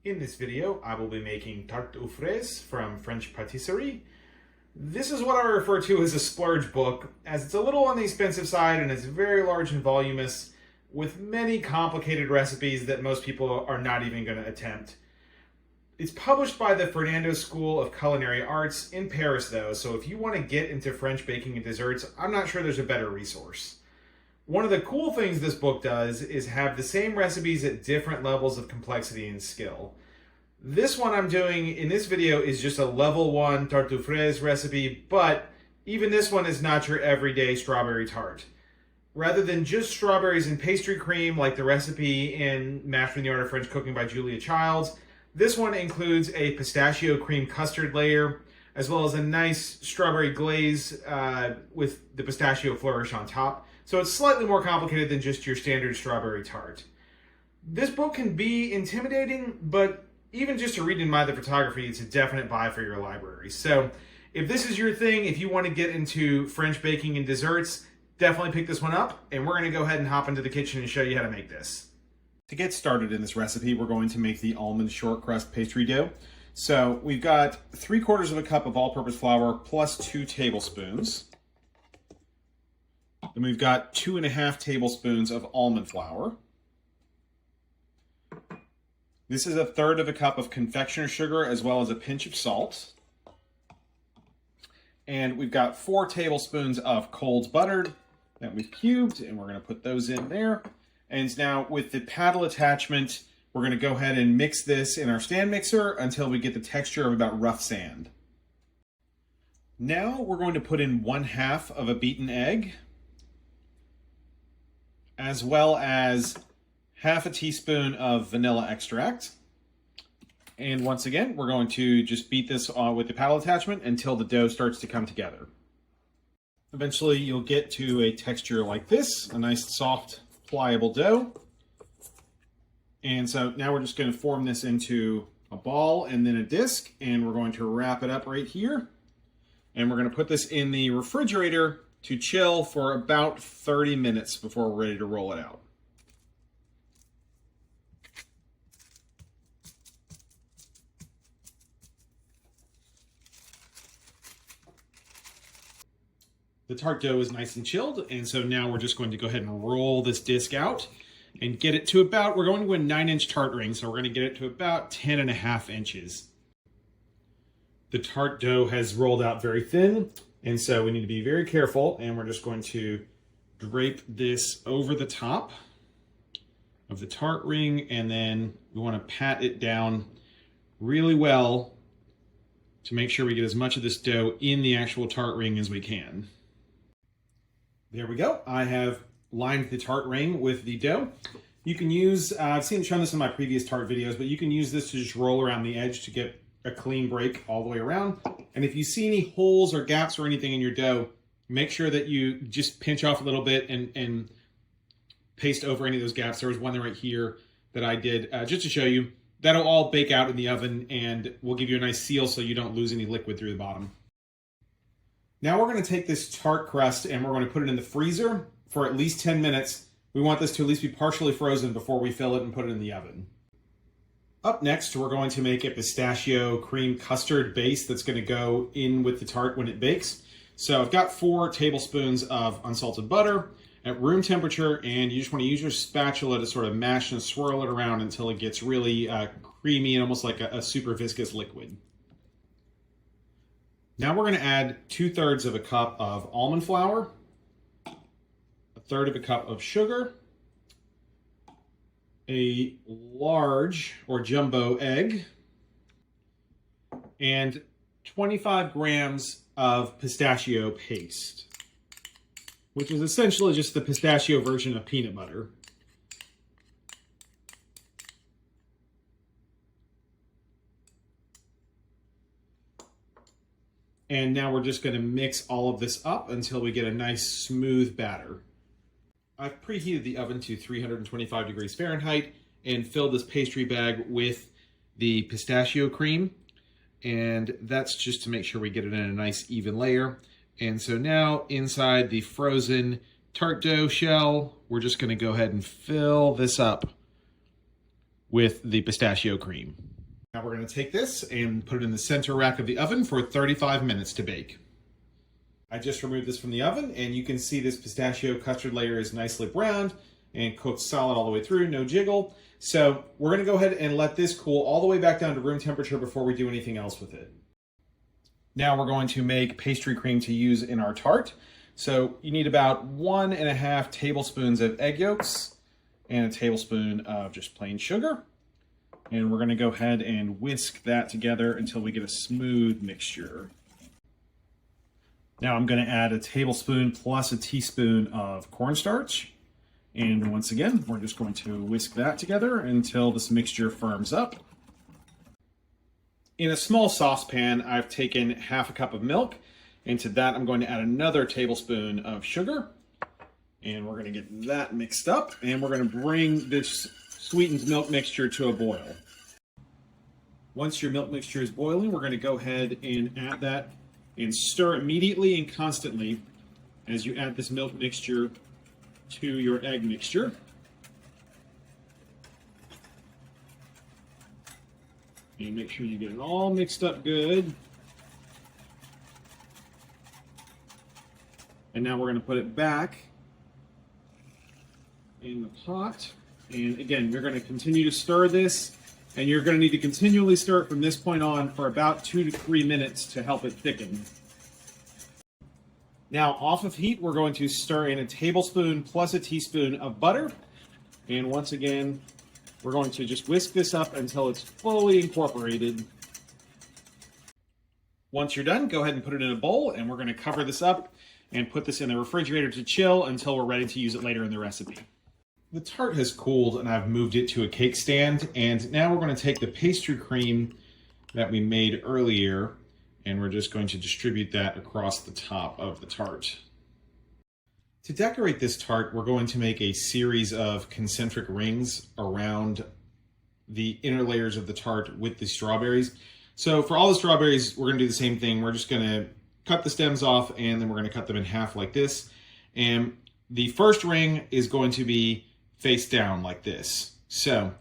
In this video, I will be making tarte aux fraises from French Patisserie. This is what I refer to as a splurge book, as it's a little on the expensive side and it's very large and voluminous, with many complicated recipes that most people are not even going to attempt. It's published by the Ferrandi School of Culinary Arts in Paris though, so if you want to get into French baking and desserts, I'm not sure there's a better resource. One of the cool things this book does is have the same recipes at different levels of complexity and skill. This one I'm doing in this video is just a level 1 tarte aux fraises recipe, but even this one is not your everyday strawberry tart. Rather than just strawberries and pastry cream like the recipe in Mastering the Art of French Cooking by Julia Childs, this one includes a pistachio cream custard layer, as well as a nice strawberry glaze with the pistachio flourish on top. So it's slightly more complicated than just your standard strawberry tart. This book can be intimidating, but even just to read and admire the photography, it's a definite buy for your library. So if this is your thing, if you want to get into French baking and desserts, definitely pick this one up, and we're going to go ahead and hop into the kitchen and show you how to make this. To get started in this recipe, we're going to make the almond short crust pastry dough. So we've got 3/4 cup of all-purpose flour plus 2 tablespoons. Then we've got 2.5 tablespoons of almond flour. This is 1/3 cup of confectioner sugar as well as a pinch of salt. And we've got 4 tablespoons of cold butter that we've cubed, and we're going to put those in there. And now with the paddle attachment, we're going to go ahead and mix this in our stand mixer until we get the texture of about rough sand. Now we're going to put in 1/2 of a beaten egg, as well as 1/2 teaspoon of vanilla extract. And once again, we're going to just beat this with the paddle attachment until the dough starts to come together. Eventually, you'll get to a texture like this, a nice, soft, pliable dough. And so now we're just going to form this into a ball and then a disc, and we're going to wrap it up right here. And we're going to put this in the refrigerator to chill for about 30 minutes before we're ready to roll it out. The tart dough is nice and chilled, and so now we're just going to go ahead and roll this disc out and get it to about, we're going to a 9-inch tart ring, so we're going to get it to about 10.5 inches. The tart dough has rolled out very thin, and so we need to be very careful, and we're just going to drape this over the top of the tart ring, and then we want to pat it down really well to make sure we get as much of this dough in the actual tart ring as we can. There we go. I have lined the tart ring with the dough. You can use, I've shown this in my previous tart videos, but you can use this to just roll around the edge to get a clean break all the way around. And if you see any holes or gaps or anything in your dough, make sure that you just pinch off a little bit and paste over any of those gaps. There was one right here that I did just to show you. That'll all bake out in the oven and will give you a nice seal so you don't lose any liquid through the bottom. Now we're going to take this tart crust and we're going to put it in the freezer for at least 10 minutes. We want this to at least be partially frozen before we fill it and put it in the oven. Up next, we're going to make a pistachio cream custard base that's going to go in with the tart when it bakes. So I've got 4 tablespoons of unsalted butter at room temperature, and you just want to use your spatula to sort of mash and swirl it around until it gets really creamy and almost like a super viscous liquid. Now we're going to add 2/3 cup of almond flour, 1/3 cup of sugar, a large or jumbo egg, and 25 grams of pistachio paste, which is essentially just the pistachio version of peanut butter. And now we're just going to mix all of this up until we get a nice smooth batter. I've preheated the oven to 325 degrees Fahrenheit and filled this pastry bag with the pistachio cream. And that's just to make sure we get it in a nice even layer. And so now inside the frozen tart dough shell, we're just going to go ahead and fill this up with the pistachio cream. Now we're going to take this and put it in the center rack of the oven for 35 minutes to bake. I just removed this from the oven, and you can see this pistachio custard layer is nicely browned and cooked solid all the way through, no jiggle. So we're going to go ahead and let this cool all the way back down to room temperature before we do anything else with it. Now we're going to make pastry cream to use in our tart. So you need about 1.5 tablespoons of egg yolks and a tablespoon of just plain sugar. And we're going to go ahead and whisk that together until we get a smooth mixture. Now I'm going to add a tablespoon plus a teaspoon of cornstarch. And once again, we're just going to whisk that together until this mixture firms up. In a small saucepan, I've taken half a cup of milk. And to that, I'm going to add another tablespoon of sugar. And we're going to get that mixed up. And we're going to bring this sweetened milk mixture to a boil. Once your milk mixture is boiling, we're going to go ahead and add that and stir immediately and constantly as you add this milk mixture to your egg mixture. And make sure you get it all mixed up good. And now we're going to put it back in the pot. And again, you're going to continue to stir this, and you're going to need to continually stir it from this point on for about 2 to 3 minutes to help it thicken. Now, off of heat, we're going to stir in a tablespoon plus a teaspoon of butter. And once again, we're going to just whisk this up until it's fully incorporated. Once you're done, go ahead and put it in a bowl, and we're going to cover this up and put this in the refrigerator to chill until we're ready to use it later in the recipe. The tart has cooled, and I've moved it to a cake stand, and now we're going to take the pastry cream that we made earlier, and we're just going to distribute that across the top of the tart. To decorate this tart, we're going to make a series of concentric rings around the inner layers of the tart with the strawberries. So for all the strawberries, we're going to do the same thing. We're just going to cut the stems off, and then we're going to cut them in half like this. And the first ring is going to be face down like this. So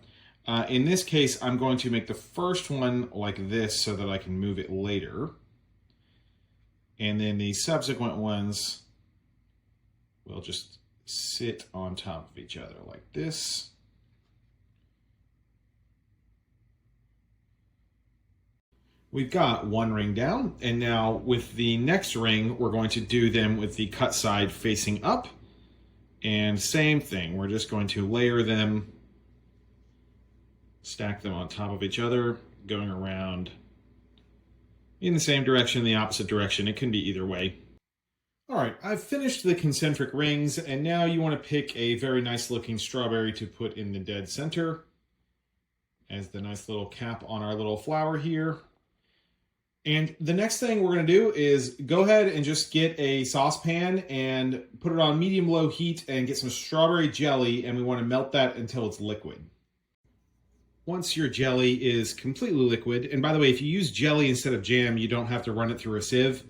in this case, I'm going to make the first one like this so that I can move it later. And then the subsequent ones will just sit on top of each other like this. We've got one ring down, and now with the next ring, we're going to do them with the cut side facing up. And same thing, we're just going to layer them, stack them on top of each other, going around in the same direction, the opposite direction. It can be either way. All right, I've finished the concentric rings, and now you want to pick a very nice looking strawberry to put in the dead center as the nice little cap on our little flower here. And the next thing we're going to do is go ahead and just get a saucepan and put it on medium-low heat and get some strawberry jelly, and we want to melt that until it's liquid. Once your jelly is completely liquid, and by the way, if you use jelly instead of jam, you don't have to run it through a sieve.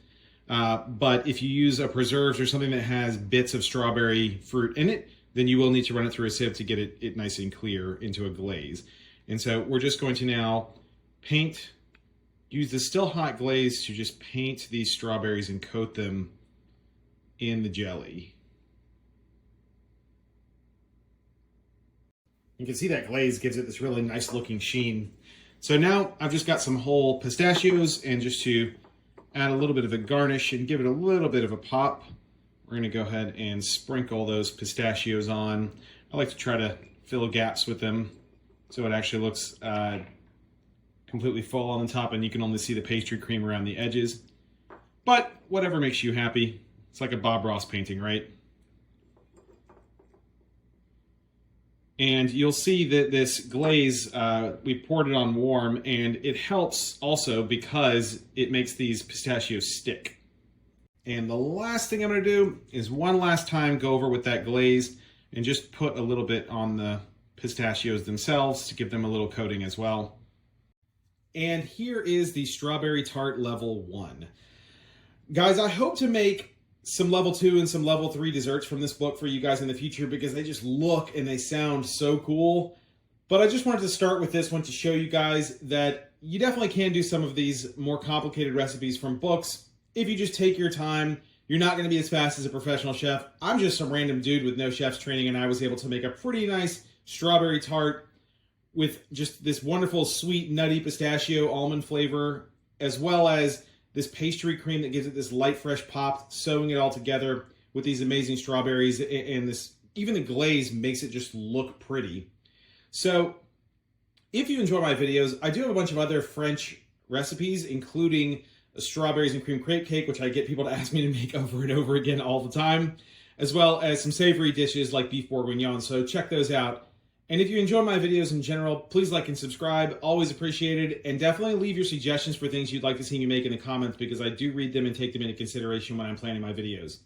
But if you use a preserves or something that has bits of strawberry fruit in it, then you will need to run it through a sieve to get it nice and clear into a glaze. And so we're just going to now use the still hot glaze to just paint these strawberries and coat them in the jelly. You can see that glaze gives it this really nice looking sheen. So now I've just got some whole pistachios, and just to add a little bit of a garnish and give it a little bit of a pop, we're going to go ahead and sprinkle those pistachios on. I like to try to fill gaps with them so it actually looks completely full on the top, and you can only see the pastry cream around the edges. But whatever makes you happy. It's like a Bob Ross painting, right? And you'll see that this glaze, we poured it on warm, and it helps also because it makes these pistachios stick. And the last thing I'm going to do is one last time go over with that glaze and just put a little bit on the pistachios themselves to give them a little coating as well. And here is the strawberry tart level 1. Guys, I hope to make some level 2 and some level 3 desserts from this book for you guys in the future, because they just look and they sound so cool. But I just wanted to start with this one to show you guys that you definitely can do some of these more complicated recipes from books. If you just take your time, you're not going to be as fast as a professional chef. I'm just some random dude with no chef's training, and I was able to make a pretty nice strawberry tart with just this wonderful sweet nutty pistachio almond flavor, as well as this pastry cream that gives it this light fresh pop, sewing it all together with these amazing strawberries, and this, even the glaze makes it just look pretty. So if you enjoy my videos, I do have a bunch of other French recipes, including a strawberries and cream crepe cake, which I get people to ask me to make over and over again all the time, as well as some savory dishes like beef bourguignon. So check those out. And if you enjoy my videos in general, please like and subscribe. Always appreciated. And definitely leave your suggestions for things you'd like to see me make in the comments, because I do read them and take them into consideration when I'm planning my videos.